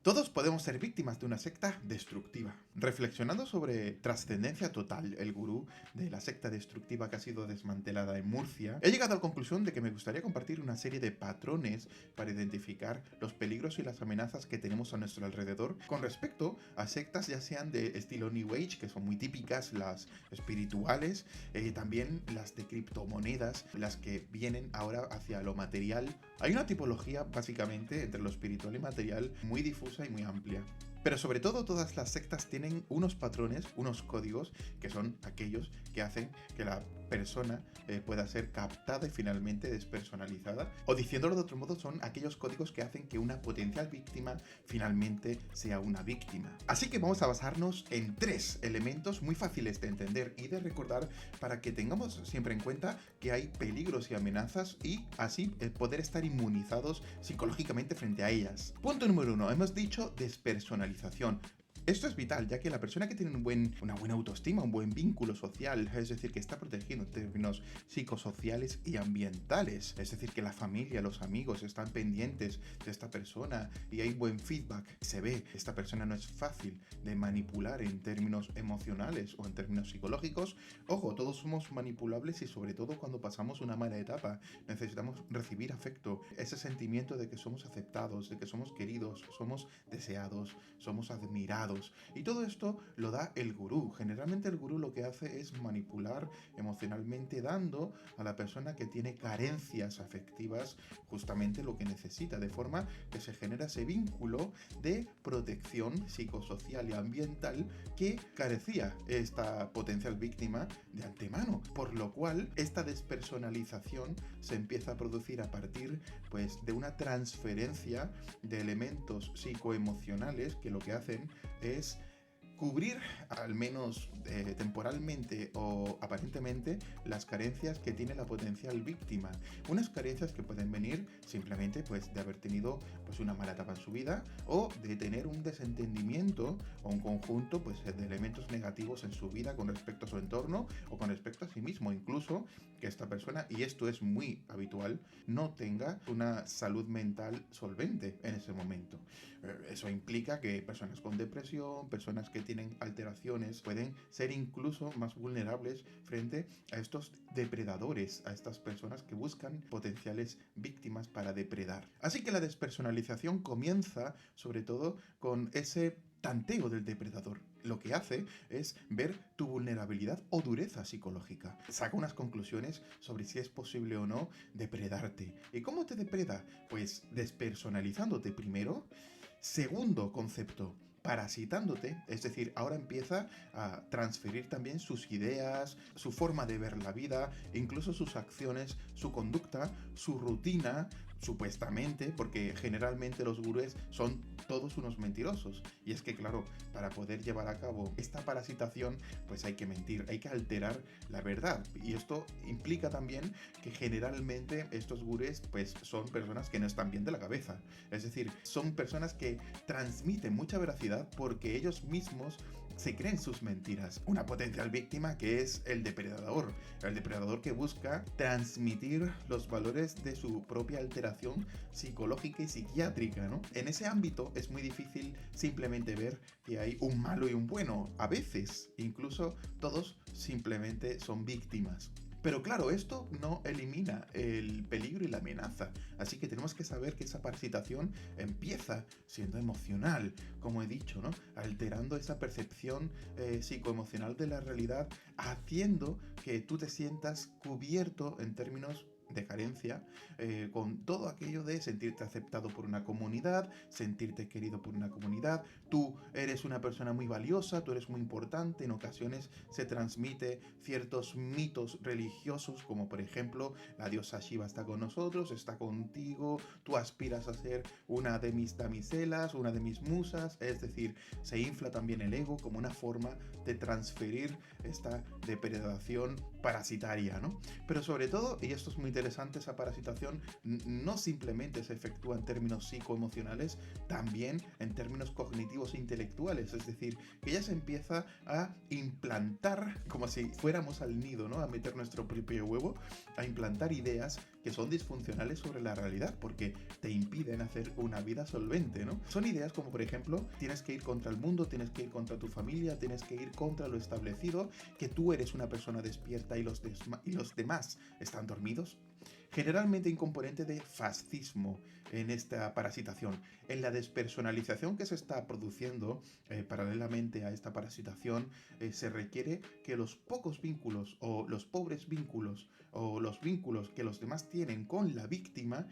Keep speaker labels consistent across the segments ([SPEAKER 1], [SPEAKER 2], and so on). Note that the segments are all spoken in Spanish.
[SPEAKER 1] Todos podemos ser víctimas de una secta destructiva. Reflexionando sobre Trascendencia Total, el gurú de la secta destructiva que ha sido desmantelada en Murcia, he llegado a la conclusión de que me gustaría compartir una serie de patrones para identificar los peligros y las amenazas que tenemos a nuestro alrededor con respecto a sectas ya sean de estilo New Age, que son muy típicas, las espirituales, también las de criptomonedas, las que vienen ahora hacia lo material. Hay una tipología básicamente entre lo espiritual y material muy difusa y muy amplia. Pero sobre todo todas las sectas tienen unos patrones, unos códigos, que son aquellos que hacen que la persona pueda ser captada y finalmente despersonalizada. O diciéndolo de otro modo, son aquellos códigos que hacen que una potencial víctima finalmente sea una víctima. Así que vamos a basarnos en 3 elementos muy fáciles de entender y de recordar para que tengamos siempre en cuenta que hay peligros y amenazas y así poder estar inmunizados psicológicamente frente a ellas. Punto número 1. Hemos dicho despersonalización. Esto es vital, ya que la persona que tiene una buena autoestima, un buen vínculo social, es decir, que está protegido en términos psicosociales y ambientales, es decir, que la familia, los amigos están pendientes de esta persona y hay buen feedback, se ve, esta persona no es fácil de manipular en términos emocionales o en términos psicológicos. Ojo, todos somos manipulables y sobre todo cuando pasamos una mala etapa necesitamos recibir afecto, ese sentimiento de que somos aceptados, de que somos queridos, somos deseados, somos admirados. Y todo esto lo da el gurú. Generalmente el gurú lo que hace es manipular emocionalmente, dando a la persona que tiene carencias afectivas justamente lo que necesita, de forma que se genera ese vínculo de protección psicosocial y ambiental que carecía esta potencial víctima de antemano, por lo cual esta despersonalización se empieza a producir a partir pues de una transferencia de elementos psicoemocionales que lo que hacen es cubrir, al menos temporalmente o aparentemente, las carencias que tiene la potencial víctima. Unas carencias que pueden venir simplemente pues, de haber tenido pues, una mala etapa en su vida o de tener un desentendimiento o un conjunto pues, de elementos negativos en su vida con respecto a su entorno o con respecto a sí mismo. Incluso que esta persona, y esto es muy habitual, no tenga una salud mental solvente en ese momento. Eso implica que personas con depresión, personas que tienen alteraciones, pueden ser incluso más vulnerables frente a estos depredadores, a estas personas que buscan potenciales víctimas para depredar. Así que la despersonalización comienza sobre todo con ese tanteo del depredador. Lo que hace es ver tu vulnerabilidad o dureza psicológica. Saca unas conclusiones sobre si es posible o no depredarte. ¿Y cómo te depreda? Pues despersonalizándote primero. Segundo concepto, parasitándote, es decir, ahora empieza a transferir también sus ideas, su forma de ver la vida, incluso sus acciones, su conducta, su rutina, supuestamente, porque generalmente los gurúes son todos unos mentirosos. Y es que, claro, para poder llevar a cabo esta parasitación, pues hay que mentir, hay que alterar la verdad. Y esto implica también que generalmente estos gurúes, pues son personas que no están bien de la cabeza. Es decir, son personas que transmiten mucha veracidad porque ellos mismos se creen sus mentiras. Una potencial víctima que es el depredador que busca transmitir los valores de su propia alteración psicológica y psiquiátrica, ¿no? En ese ámbito es muy difícil simplemente ver que hay un malo y un bueno. A veces, incluso todos simplemente son víctimas. Pero claro, esto no elimina el peligro y la amenaza, así que tenemos que saber que esa parasitación empieza siendo emocional, como he dicho, ¿no? Alterando esa percepción psicoemocional de la realidad, haciendo que tú te sientas cubierto en términos de carencia, con todo aquello de sentirte aceptado por una comunidad, sentirte querido por una comunidad, tú eres una persona muy valiosa, tú eres muy importante, en ocasiones se transmite ciertos mitos religiosos, como por ejemplo, la diosa Shiva está con nosotros, está contigo, tú aspiras a ser una de mis damiselas, una de mis musas, es decir, se infla también el ego como una forma de transferir esta depredación parasitaria, ¿no? Pero sobre todo, y esto es muy interesante, esa parasitación no simplemente se efectúa en términos psicoemocionales, también en términos cognitivos e intelectuales, es decir, que ya se empieza a implantar, como si fuéramos al nido, ¿no? A meter nuestro propio huevo, a implantar ideas que son disfuncionales sobre la realidad porque te impiden hacer una vida solvente, ¿no? Son ideas como, por ejemplo, tienes que ir contra el mundo, tienes que ir contra tu familia, tienes que ir contra lo establecido, que tú eres una persona despierta y los demás están dormidos. Generalmente hay un componente de fascismo en esta parasitación. En la despersonalización que se está produciendo paralelamente a esta parasitación, se requiere que los pocos vínculos o los pobres vínculos o los vínculos que los demás tienen con la víctima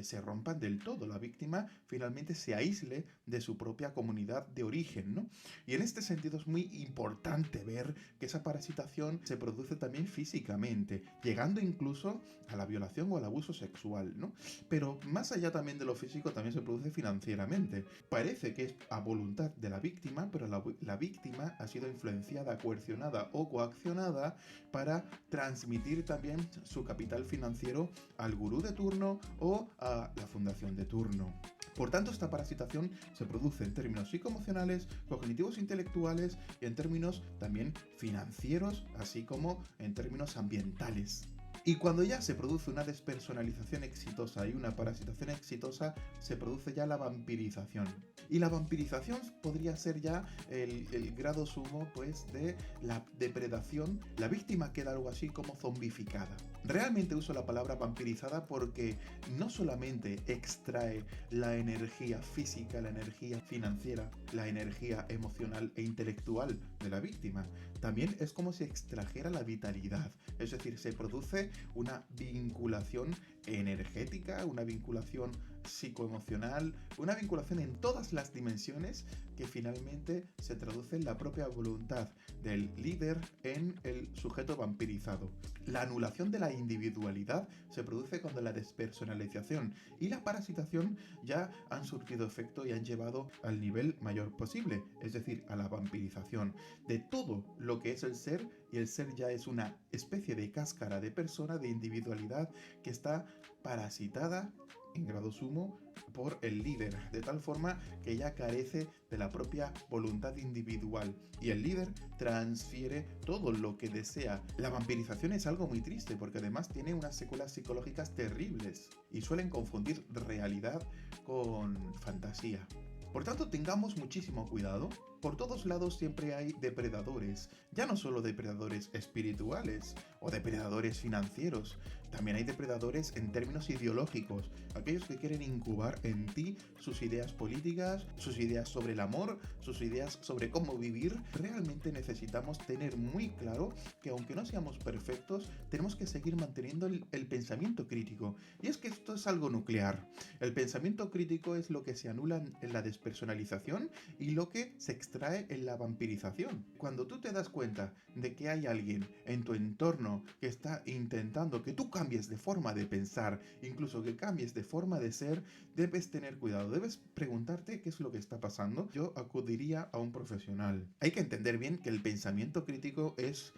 [SPEAKER 1] se rompan del todo. La víctima finalmente se aísle de su propia comunidad de origen, ¿no? Y en este sentido es muy importante ver que esa parasitación se produce también físicamente, llegando incluso a la violación o al abuso sexual, ¿no? Pero más allá también de lo físico, también se produce financieramente. Parece que es a voluntad de la víctima, pero la víctima ha sido influenciada, coercionada o coaccionada para transmitir también su capital financiero al gurú de turno o a la fundación de turno. Por tanto, esta parasitación se produce en términos psicoemocionales, cognitivos intelectuales y en términos también financieros, así como en términos ambientales. Y cuando ya se produce una despersonalización exitosa y una parasitación exitosa, se produce ya la vampirización. Y la vampirización podría ser ya el grado sumo, pues, de la depredación. La víctima queda algo así como zombificada. Realmente uso la palabra vampirizada porque no solamente extrae la energía física, la energía financiera, la energía emocional e intelectual de la víctima, también es como si extrajera la vitalidad. Es decir, se produce una vinculación energética, una vinculación psicoemocional, una vinculación en todas las dimensiones que finalmente se traduce en la propia voluntad del líder en el sujeto vampirizado. La anulación de la individualidad se produce cuando la despersonalización y la parasitación ya han surtido efecto y han llevado al nivel mayor posible, es decir, a la vampirización de todo lo que es el ser, y el ser ya es una especie de cáscara de persona, de individualidad que está parasitada en grado sumo por el líder, de tal forma que ya carece de la propia voluntad individual y el líder transfiere todo lo que desea. La vampirización es algo muy triste porque además tiene unas secuelas psicológicas terribles y suelen confundir realidad con fantasía. Por tanto, tengamos muchísimo cuidado. Por todos lados siempre hay depredadores, ya no solo depredadores espirituales o depredadores financieros, también hay depredadores en términos ideológicos, aquellos que quieren incubar en ti sus ideas políticas, sus ideas sobre el amor, sus ideas sobre cómo vivir. Realmente necesitamos tener muy claro que aunque no seamos perfectos, tenemos que seguir manteniendo el pensamiento crítico. Y es que esto es algo nuclear. El pensamiento crítico es lo que se anula en la despersonalización y lo que se extrae en la vampirización. Cuando tú te das cuenta de que hay alguien en tu entorno que está intentando que tú cambies de forma de pensar, incluso que cambies de forma de ser, debes tener cuidado, debes preguntarte qué es lo que está pasando. Yo acudiría a un profesional. Hay que entender bien que el pensamiento crítico es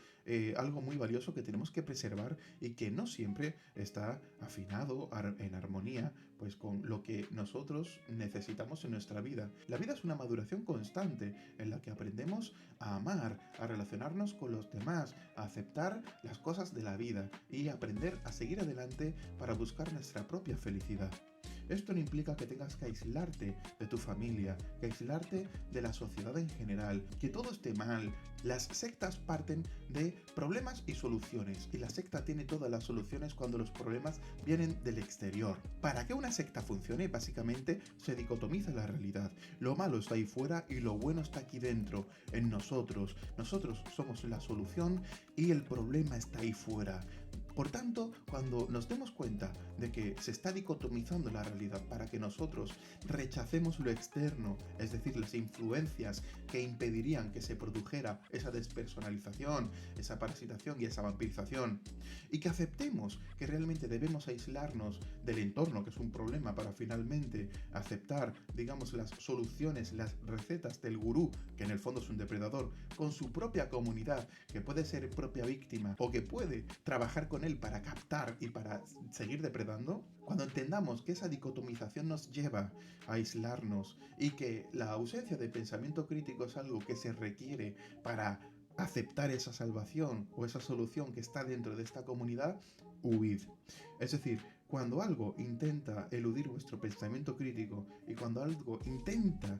[SPEAKER 1] algo muy valioso que tenemos que preservar y que no siempre está afinado en armonía pues con lo que nosotros necesitamos en nuestra vida. La vida es una maduración constante en la que aprendemos a amar, a relacionarnos con los demás, a aceptar las cosas de la vida y aprender a seguir adelante para buscar nuestra propia felicidad. Esto no implica que tengas que aislarte de tu familia, que aislarte de la sociedad en general, que todo esté mal. Las sectas parten de problemas y soluciones, y la secta tiene todas las soluciones cuando los problemas vienen del exterior. Para que una secta funcione, básicamente se dicotomiza la realidad. Lo malo está ahí fuera y lo bueno está aquí dentro, en nosotros. Nosotros somos la solución y el problema está ahí fuera. Por tanto, cuando nos demos cuenta de que se está dicotomizando la realidad para que nosotros rechacemos lo externo, es decir, las influencias que impedirían que se produjera esa despersonalización, esa parasitación y esa vampirización, y que aceptemos que realmente debemos aislarnos del entorno, que es un problema, para finalmente aceptar, digamos, las soluciones, las recetas del gurú, que en el fondo es un depredador, con su propia comunidad, que puede ser propia víctima o que puede trabajar con él para captar y para seguir depredando, cuando entendamos que esa dicotomización nos lleva a aislarnos y que la ausencia de pensamiento crítico es algo que se requiere para aceptar esa salvación o esa solución que está dentro de esta comunidad, huid. Es decir, Cuando algo intenta eludir vuestro pensamiento crítico y cuando algo intenta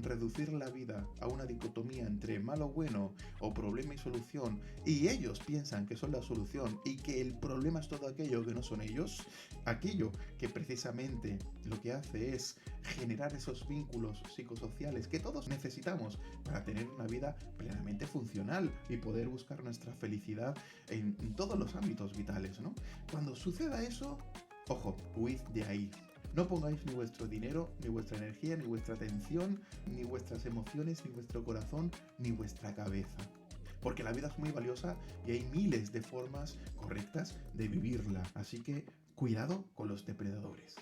[SPEAKER 1] reducir la vida a una dicotomía entre malo o bueno o problema y solución, y ellos piensan que son la solución y que el problema es todo aquello que no son ellos, aquello que precisamente lo que hace es generar esos vínculos psicosociales que todos necesitamos para tener una vida plenamente funcional y poder buscar nuestra felicidad en todos los ámbitos vitales, ¿no? Cuando suceda eso, ojo, huid de ahí. No pongáis ni vuestro dinero, ni vuestra energía, ni vuestra atención, ni vuestras emociones, ni vuestro corazón, ni vuestra cabeza. Porque la vida es muy valiosa y hay miles de formas correctas de vivirla. Así que cuidado con los depredadores.